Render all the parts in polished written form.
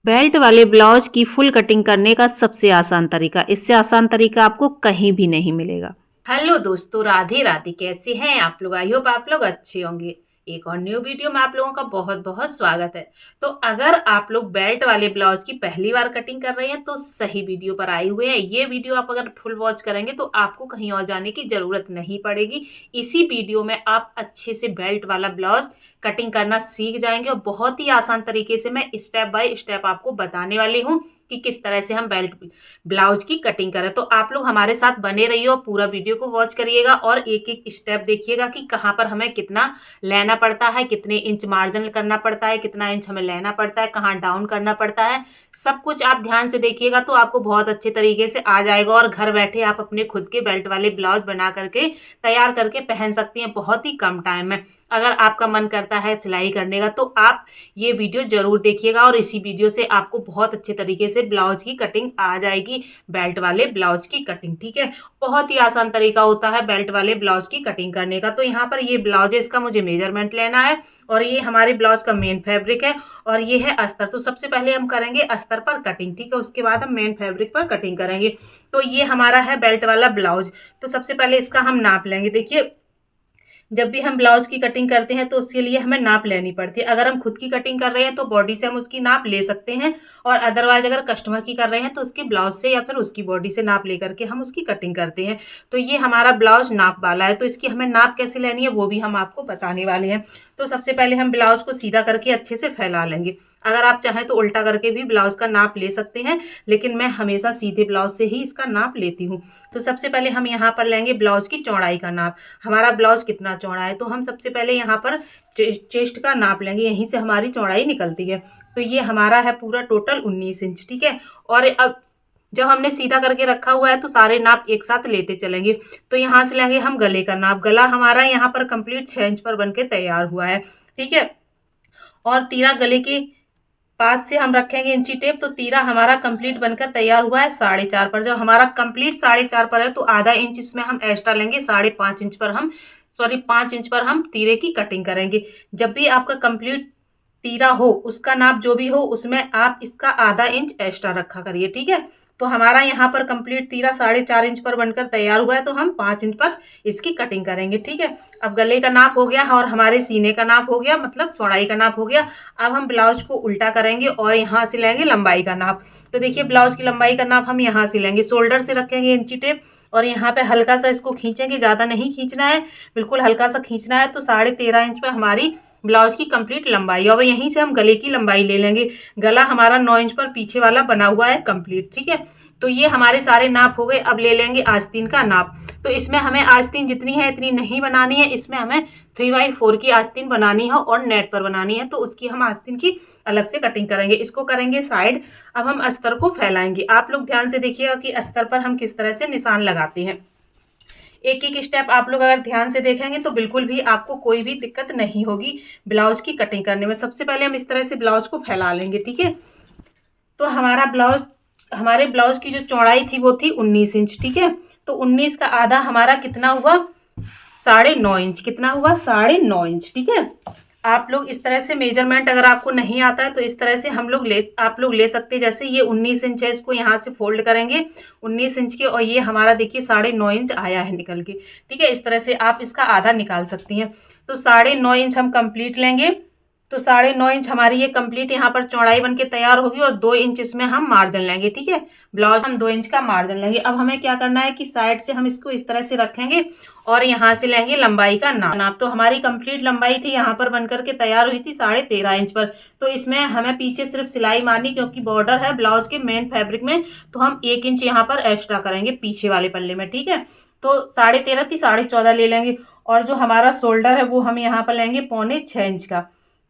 Belt वाले blouse की full cutting करने का सबसे आसान तरीका, इससे आसान तरीका आपको कहीं भी नहीं मिलेगा। हेलो दोस्तों, राधे राधे। कैसे हैं आप लोग? आई होप आप लोग अच्छे होंगे। एक और न्यू वीडियो में आप लोगों का बहुत बहुत स्वागत है। तो अगर आप लोग बेल्ट वाले ब्लाउज की पहली बार कटिंग कर रहे हैं तो सही वीडियो पर आए हुए हैं। ये वीडियो आप अगर फुल वॉच करेंगे तो आपको कहीं और जाने की जरूरत नहीं पड़ेगी। इसी वीडियो में आप अच्छे से बेल्ट वाला ब्लाउज कटिंग करना सीख जाएंगे और बहुत ही आसान तरीके से मैं स्टेप बाय स्टेप आपको बताने वाली हूँ कि किस तरह से हम बेल्ट ब्लाउज की कटिंग करें। तो आप लोग हमारे साथ बने रहिए और पूरा वीडियो को वॉच करिएगा और एक एक स्टेप देखिएगा कि कहाँ पर हमें कितना लेना पड़ता है, कितने इंच मार्जिन करना पड़ता है, कितना इंच हमें लेना पड़ता है, कहाँ डाउन करना पड़ता है। सब कुछ आप ध्यान से देखिएगा तो आपको बहुत अच्छे तरीके से आ जाएगा और घर बैठे आप अपने खुद के बेल्ट वाले ब्लाउज बना करके तैयार करके पहन सकती हैं बहुत ही कम टाइम में। अगर आपका मन करता है सिलाई करने का तो आप ये वीडियो जरूर देखिएगा और इसी वीडियो से आपको बहुत अच्छे तरीके से ब्लाउज की कटिंग आ जाएगी, बेल्ट वाले ब्लाउज की कटिंग। ठीक है, बहुत ही आसान तरीका होता है बेल्ट वाले ब्लाउज की कटिंग करने का। तो यहाँ पर ये ब्लाउज है, इसका मुझे मेजरमेंट लेना है और ये हमारे ब्लाउज का मेन फैब्रिक है और ये है अस्तर। तो सबसे पहले हम करेंगे अस्तर पर कटिंग, ठीक है, उसके बाद हम मेन फैब्रिक पर कटिंग करेंगे। तो ये हमारा है बेल्ट वाला ब्लाउज। तो सबसे पहले इसका हम नाप लेंगे। देखिए, जब भी हम ब्लाउज की कटिंग करते हैं तो उसके लिए हमें नाप लेनी पड़ती है। अगर हम खुद की कटिंग कर रहे हैं तो बॉडी से हम उसकी नाप ले सकते हैं और अदरवाइज अगर कस्टमर की कर रहे हैं तो उसके ब्लाउज से या फिर उसकी बॉडी से नाप लेकर के हम उसकी कटिंग करते हैं। तो ये हमारा ब्लाउज नाप वाला है, तो इसकी हमें नाप कैसे लेनी है वो भी हम आपको बताने वाले हैं। तो सबसे पहले हम ब्लाउज को सीधा करके अच्छे से फैला लेंगे। अगर आप चाहें तो उल्टा करके भी ब्लाउज का नाप ले सकते हैं, लेकिन मैं हमेशा सीधे ब्लाउज से ही इसका नाप लेती हूँ। तो सबसे पहले हम यहाँ पर लेंगे ब्लाउज की चौड़ाई का नाप। हमारा ब्लाउज कितना चौड़ा है तो हम सबसे पहले यहाँ पर चेस्ट का नाप लेंगे, यहीं से हमारी चौड़ाई निकलती है। तो ये हमारा है पूरा टोटल 19 इंच। ठीक है, और अब जब हमने सीधा करके रखा हुआ है तो सारे नाप एक साथ लेते चलेंगे। तो यहाँ से लेंगे हम गले का नाप। गला हमारा यहाँ पर कंप्लीट 6 इंच पर बनके तैयार हुआ है। ठीक है, और तीरा गले के पास से हम रखेंगे इंची टेप। तो तीरा हमारा कंप्लीट बनकर तैयार हुआ है 4.5 पर। जब हमारा कंप्लीट 4.5 पर है तो आधा इंच इसमें हम एक्स्ट्रा लेंगे, 5.5 इंच पर हम 5 इंच पर हम तीरे की कटिंग करेंगे। जब भी आपका कंप्लीट तीरा हो, उसका नाप जो भी हो उसमें आप इसका आधा इंच एक्स्ट्रा रखा करिए। ठीक है, तो हमारा यहाँ पर कंप्लीट तीरा 4.5 इंच पर बनकर तैयार हुआ है तो हम 5 इंच पर इसकी कटिंग करेंगे। ठीक है, अब गले का नाप हो गया और हमारे सीने का नाप हो गया, मतलब चौड़ाई का नाप हो गया। अब हम ब्लाउज को उल्टा करेंगे और यहाँ से लेंगे लंबाई का नाप। तो देखिए, ब्लाउज की लंबाई का नाप हम यहाँ से लेंगे, शोल्डर से रखेंगे इंची टेप और यहाँ पे हल्का सा इसको खींचेंगे, ज्यादा नहीं खींचना है, बिल्कुल हल्का सा खींचना है। तो 13.5 इंच पे हमारी ब्लाउज की कंप्लीट लंबाई। अब यहीं से हम गले की लंबाई ले लेंगे। गला हमारा 9 इंच पर पीछे वाला बना हुआ है कंप्लीट। ठीक है, तो ये हमारे सारे नाप हो गए। अब ले लेंगे आस्तीन का नाप। तो इसमें हमें आस्तीन जितनी है इतनी नहीं बनानी है, इसमें हमें 3/4 की आस्तीन बनानी है और नेट पर बनानी है। तो उसकी हम आस्तीन की अलग से कटिंग करेंगे। इसको करेंगे साइड। अब हम अस्तर को फैलाएंगे। आप लोग ध्यान से देखिएगा कि अस्तर पर हम किस तरह से निशान लगाते हैं। एक एक स्टेप आप लोग अगर ध्यान से देखेंगे तो बिल्कुल भी आपको कोई भी दिक्कत नहीं होगी ब्लाउज की कटिंग करने में। सबसे पहले हम इस तरह से ब्लाउज को फैला लेंगे। ठीक है, तो हमारे ब्लाउज की जो चौड़ाई थी वो थी 19 इंच। ठीक है, तो 19 का आधा हमारा कितना हुआ, 9.5 इंच। कितना हुआ, 9.5 इंच। ठीक है, आप लोग इस तरह से मेजरमेंट अगर आपको नहीं आता है तो इस तरह से आप लोग ले सकते हैं। जैसे ये 19 इंच है, इसको यहाँ से फोल्ड करेंगे 19 इंच के और ये हमारा देखिए 9.5 इंच आया है निकल के। ठीक है, इस तरह से आप इसका आधा निकाल सकती हैं। तो 9.5 इंच हम कंप्लीट लेंगे। तो 9.5 इंच हमारी ये कंप्लीट यहाँ पर चौड़ाई बन के तैयार होगी और 2 इंच इसमें हम मार्जिन लेंगे। ठीक है, ब्लाउज हम 2 इंच का मार्जिन लेंगे। अब हमें क्या करना है कि साइड से हम इसको इस तरह से रखेंगे और यहाँ से लेंगे लंबाई का नाप। तो हमारी कंप्लीट लंबाई थी यहाँ पर बनकर के तैयार हुई थी 13.5 इंच पर। तो इसमें हमें पीछे सिर्फ सिलाई मारनी, क्योंकि बॉर्डर है ब्लाउज के मेन फैब्रिक में, तो हम 1 इंच यहाँ पर एक्स्ट्रा करेंगे पीछे वाले पल्ले में। ठीक है, तो 13.5 थी, 14.5 ले लेंगे और जो हमारा शोल्डर है वो हम यहाँ पर लेंगे 6.25 इंच का।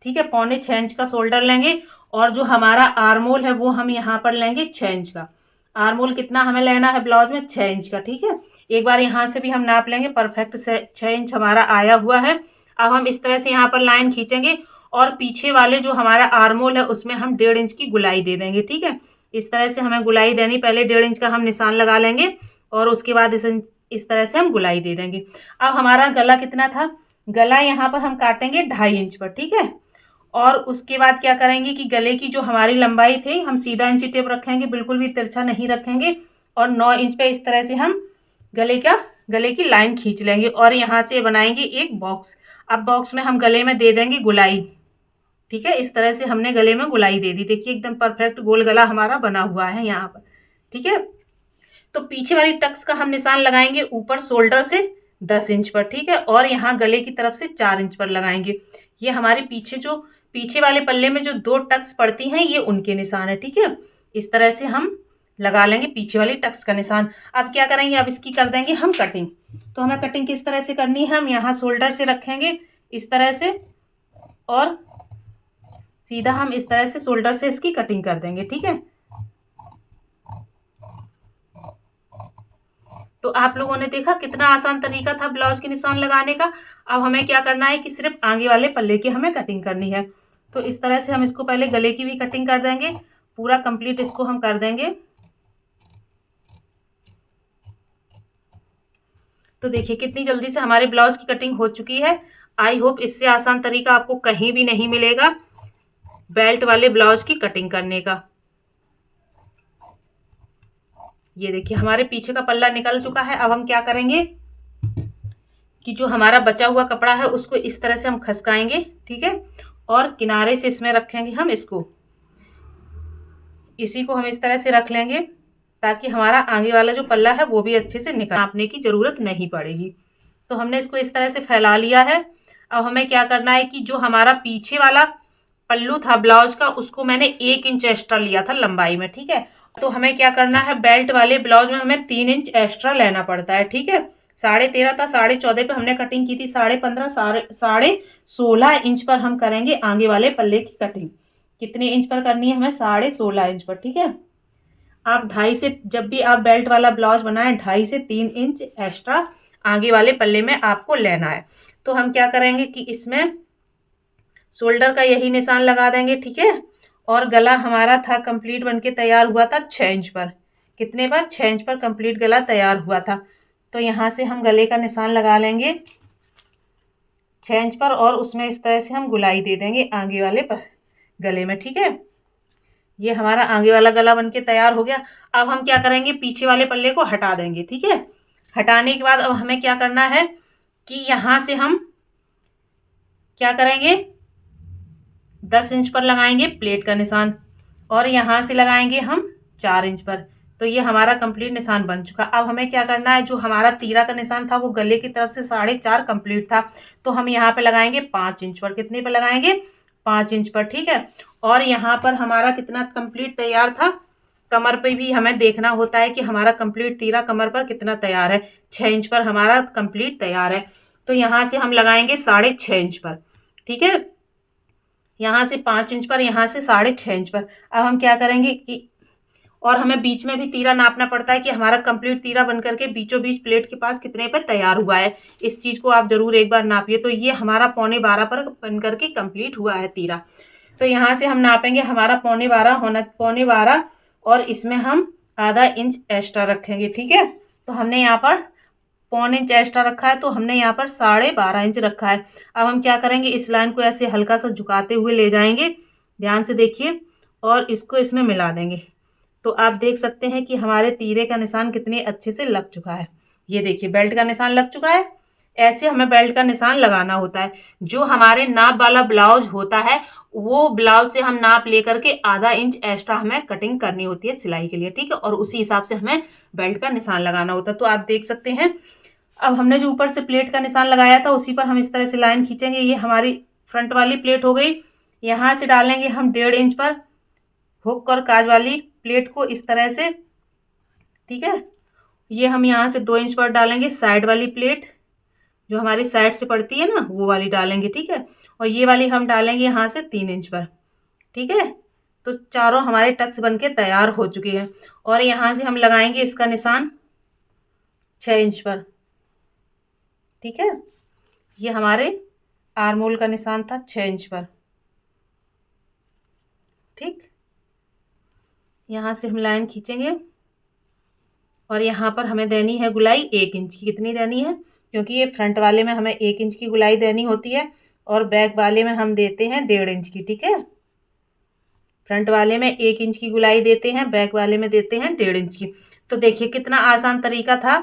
ठीक है, 6.25 इंच का शोल्डर लेंगे और जो हमारा आर्मोल है वो हम यहाँ पर लेंगे 6 इंच का। आर्मोल कितना हमें लेना है ब्लाउज में, 6 इंच का। ठीक है, एक बार यहाँ से भी हम नाप लेंगे। परफेक्ट 6 इंच हमारा आया हुआ है। अब हम इस तरह से यहाँ पर लाइन खींचेंगे और पीछे वाले जो हमारा आर्मोल है उसमें हम 1.5 इंच की गुलाई दे देंगे। ठीक है, इस तरह से हमें गुलाई देनी, पहले 1.5 इंच का हम निशान लगा लेंगे और उसके बाद इस तरह से हम गुलाई दे देंगे। अब हमारा गला कितना था, गला यहाँ पर हम काटेंगे 2.5 इंच पर। ठीक है, और उसके बाद क्या करेंगे कि गले की जो हमारी लंबाई थी हम सीधा इंची टेप रखेंगे, बिल्कुल भी तिरछा नहीं रखेंगे, और 9 इंच पे इस तरह से हम गले की लाइन खींच लेंगे और यहाँ से बनाएंगे एक बॉक्स। अब बॉक्स में हम गले में दे देंगे गुलाई। ठीक है, इस तरह से हमने गले में गुलाई दे दी। देखिए एकदम परफेक्ट गोल गला हमारा बना हुआ है यहाँ पर। ठीक है, तो पीछे वाली टक्स का हम निशान लगाएंगे ऊपर शोल्डर से 10 इंच पर। ठीक है, और यहाँ गले की तरफ से 4 इंच पर लगाएंगे। ये हमारे पीछे वाले पल्ले में जो 2 टक्स पड़ती हैं ये उनके निशान है। ठीक है, इस तरह से हम लगा लेंगे पीछे वाली टक्स का निशान। अब क्या करेंगे, अब इसकी कर देंगे हम कटिंग। तो हमें कटिंग किस तरह से करनी है, हम यहाँ शोल्डर से रखेंगे इस तरह से, और सीधा हम इस तरह से शोल्डर से इसकी कटिंग कर देंगे। ठीक है, तो आप लोगों ने देखा कितना आसान तरीका था ब्लाउज के निशान लगाने का। अब हमें क्या करना है कि सिर्फ आगे वाले पल्ले की हमें कटिंग करनी है। तो इस तरह से हम इसको पहले गले की भी कटिंग कर देंगे, पूरा कंप्लीट इसको हम कर देंगे। तो देखिए कितनी जल्दी से हमारे ब्लाउज की कटिंग हो चुकी है। आई होप इससे आसान तरीका आपको कहीं भी नहीं मिलेगा बेल्ट वाले ब्लाउज की कटिंग करने का। ये देखिए हमारे पीछे का पल्ला निकल चुका है। अब हम क्या करेंगे कि जो हमारा बचा हुआ कपड़ा है उसको इस तरह से हम खसकाएंगे। ठीक है, और किनारे से इसमें रखेंगे हम इसको, इसी को हम इस तरह से रख लेंगे ताकि हमारा आगे वाला जो पल्ला है वो भी अच्छे से नापने की जरूरत नहीं पड़ेगी। तो हमने इसको इस तरह से फैला लिया है। अब हमें क्या करना है कि जो हमारा पीछे वाला पल्लू था ब्लाउज का उसको मैंने 1 इंच एक्स्ट्रा लिया था लंबाई में। ठीक है, तो हमें क्या करना है, बेल्ट वाले ब्लाउज में हमें 3 इंच एक्स्ट्रा लेना पड़ता है। ठीक है, 13.5 था, 14.5 पे हमने कटिंग की थी, 15.5 16.5 इंच पर हम करेंगे आगे वाले पल्ले की कटिंग। कितने इंच पर करनी है हमें, 16.5 इंच पर। ठीक है, आप 2.5 से, जब भी आप बेल्ट वाला ब्लाउज बनाएं 2.5 से 3 इंच एक्स्ट्रा आगे वाले पल्ले में आपको लेना है। तो हम क्या करेंगे कि इसमें शोल्डर का यही निशान लगा देंगे। ठीक है, और गला हमारा था कंप्लीट बनके तैयार हुआ था 6 इंच पर। कितने पर, 6 इंच पर कंप्लीट गला तैयार हुआ था। तो यहाँ से हम गले का निशान लगा लेंगे 6 इंच पर, और उसमें इस तरह से हम गुलाई दे देंगे आगे वाले गले में। ठीक है, ये हमारा आगे वाला गला बनके तैयार हो गया। अब हम क्या करेंगे, पीछे वाले पल्ले को हटा देंगे। ठीक है, हटाने के बाद अब हमें क्या करना है कि यहाँ से हम क्या करेंगे, 10 इंच पर लगाएंगे प्लेट का निशान, और यहाँ से लगाएंगे हम 4 इंच पर। तो ये हमारा कंप्लीट निशान बन चुका। अब हमें क्या करना है, जो हमारा तीरा का निशान था वो गले की तरफ से 4.5 कंप्लीट था, तो हम यहाँ पे लगाएंगे 5 इंच पर। कितने पर लगाएंगे, 5 इंच पर। ठीक है, और यहाँ पर हमारा कितना कंप्लीट तैयार था, कमर पे भी हमें देखना होता है कि हमारा कंप्लीट तीरा कमर पर कितना तैयार है। 6 इंच पर हमारा कंप्लीट तैयार है। तो यहाँ से हम लगाएंगे 6.5 इंच पर। ठीक है, यहाँ से 5 इंच पर, यहाँ से 6.5 इंच पर। अब हम क्या करेंगे कि, और हमें बीच में भी तीरा नापना पड़ता है कि हमारा कंप्लीट तीरा बन करके बीचों बीच प्लेट के पास कितने पर तैयार हुआ है। इस चीज़ को आप जरूर एक बार नापिए। तो ये हमारा 12.25 पर बन करके कंप्लीट हुआ है तीरा। तो यहाँ से हम नापेंगे, हमारा 12.25 और इसमें हम आधा इंच एक्स्ट्रा रखेंगे। ठीक है, तो हमने यहाँ पर 1.25 इंच एक्स्ट्रा रखा है, तो हमने यहाँ पर 12.5 इंच रखा है। अब हम क्या करेंगे, इस लाइन को ऐसे हल्का सा झुकाते हुए ले जाएंगे, ध्यान से देखिए, और इसको इसमें मिला देंगे। तो आप देख सकते हैं कि हमारे तीरे का निशान कितने अच्छे से लग चुका है। ये देखिए बेल्ट का निशान लग चुका है। ऐसे हमें बेल्ट का निशान लगाना होता है। जो हमारे नाप वाला ब्लाउज होता है वो ब्लाउज से हम नाप लेकर के आधा इंच एक्स्ट्रा हमें कटिंग करनी होती है सिलाई के लिए। ठीक है, और उसी हिसाब से हमें बेल्ट का निशान लगाना होता है। तो आप देख सकते हैं, अब हमने जो ऊपर से प्लेट का निशान लगाया था उसी पर हम इस तरह से लाइन खींचेंगे। ये हमारी फ्रंट वाली प्लेट हो गई। यहाँ से डालेंगे हम 1.5 इंच पर हुक और काज वाली प्लेट को इस तरह से। ठीक है, ये हम यहाँ से 2 इंच पर डालेंगे साइड वाली प्लेट, जो हमारी साइड से पड़ती है ना वो वाली डालेंगे। ठीक है, और ये वाली हम डालेंगे यहाँ से 3 इंच पर। ठीक है, तो चारों हमारे टक्स बनके तैयार हो चुके हैं। और यहाँ से हम लगाएंगे इसका निशान 6 इंच पर। ठीक है, ये हमारे आर्मोल का निशान था 6 इंच पर। ठीक, यहाँ से हम लाइन खींचेंगे और यहाँ पर हमें देनी है गुलाई 1 इंच की। कितनी देनी है, क्योंकि ये फ्रंट वाले में हमें 1 इंच की गुलाई देनी होती है और बैक वाले में हम देते हैं 1.5 इंच की, ठीक है। फ्रंट वाले में 1 इंच की गुलाई देते हैं, बैक वाले में देते हैं 1.5 इंच की। तो देखिए कितना आसान तरीका था।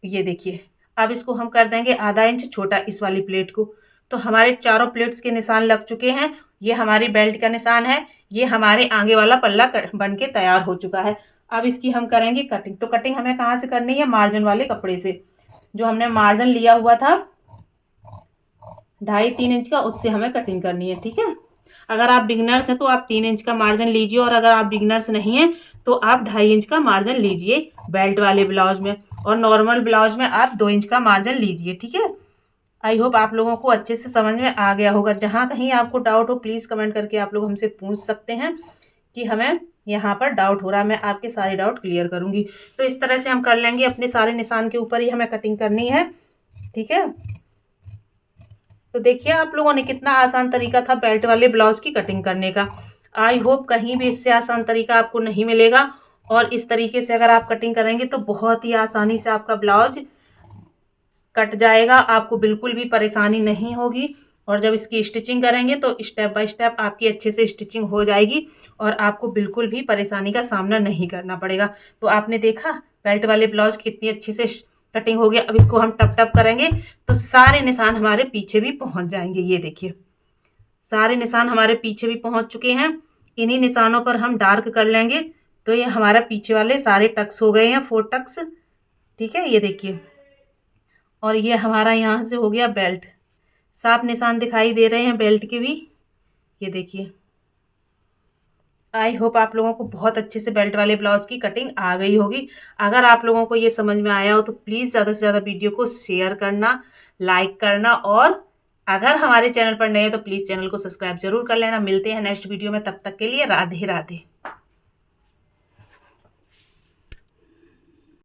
ये देखिए, अब इसको हम कर देंगे आधा इंच छोटा इस वाली प्लेट को। तो हमारे चारों प्लेट्स के निशान लग चुके हैं। ये हमारी बेल्ट का निशान है, ये हमारे आगे वाला पल्ला बन के तैयार हो चुका है। अब इसकी हम करेंगे कटिंग। तो कटिंग हमें कहाँ से करनी है? मार्जिन वाले कपड़े से। जो हमने मार्जिन लिया हुआ था 2.5-3 इंच का, उससे हमें कटिंग करनी है, ठीक है। अगर आप बिगनर्स हैं तो आप 3 इंच का मार्जिन लीजिए, और अगर आप बिगनर्स नहीं हैं तो आप 2.5 इंच का मार्जिन लीजिए बेल्ट वाले ब्लाउज में, और नॉर्मल ब्लाउज में आप 2 इंच का मार्जिन लीजिए, ठीक है। आई होप आप लोगों को अच्छे से समझ में आ गया होगा। जहाँ कहीं आपको डाउट हो प्लीज़ कमेंट करके आप लोग हमसे पूछ सकते हैं कि हमें यहाँ पर डाउट हो रहा है, मैं आपके सारे डाउट क्लियर करूँगी। तो इस तरह से हम कर लेंगे, अपने सारे निशान के ऊपर ही हमें कटिंग करनी है, ठीक है। तो देखिए आप लोगों ने कितना आसान तरीका था बेल्ट वाले ब्लाउज की कटिंग करने का। आई होप कहीं भी इससे आसान तरीका आपको नहीं मिलेगा, और इस तरीके से अगर आप कटिंग करेंगे तो बहुत ही आसानी से आपका ब्लाउज कट जाएगा, आपको बिल्कुल भी परेशानी नहीं होगी। और जब इसकी स्टिचिंग करेंगे तो स्टेप बाय स्टेप आपकी अच्छे से स्टिचिंग हो जाएगी, और आपको बिल्कुल भी परेशानी का सामना नहीं करना पड़ेगा। तो आपने देखा बेल्ट वाले ब्लाउज कितनी अच्छी से कटिंग हो गया। अब इसको हम टप टप करेंगे तो सारे निशान हमारे पीछे भी पहुंच जाएंगे। ये देखिए सारे निशान हमारे पीछे भी पहुंच चुके हैं। इन्हीं निशानों पर हम डार्क कर लेंगे। तो ये हमारा पीछे वाले सारे टक्स हो गए हैं, 4 टक्स, ठीक है। ये देखिए, और ये हमारा यहाँ से हो गया बेल्ट। साफ निशान दिखाई दे रहे हैं बेल्ट के भी, ये देखिए। आई होप आप लोगों को बहुत अच्छे से बेल्ट वाले ब्लाउज की कटिंग आ गई होगी। अगर आप लोगों को ये समझ में आया हो तो प्लीज़ ज़्यादा से ज़्यादा वीडियो को शेयर करना, लाइक करना, और अगर हमारे चैनल पर नए हैं तो प्लीज़ चैनल को सब्सक्राइब जरूर कर लेना। मिलते हैं नेक्स्ट वीडियो में, तब तक के लिए राधे राधे।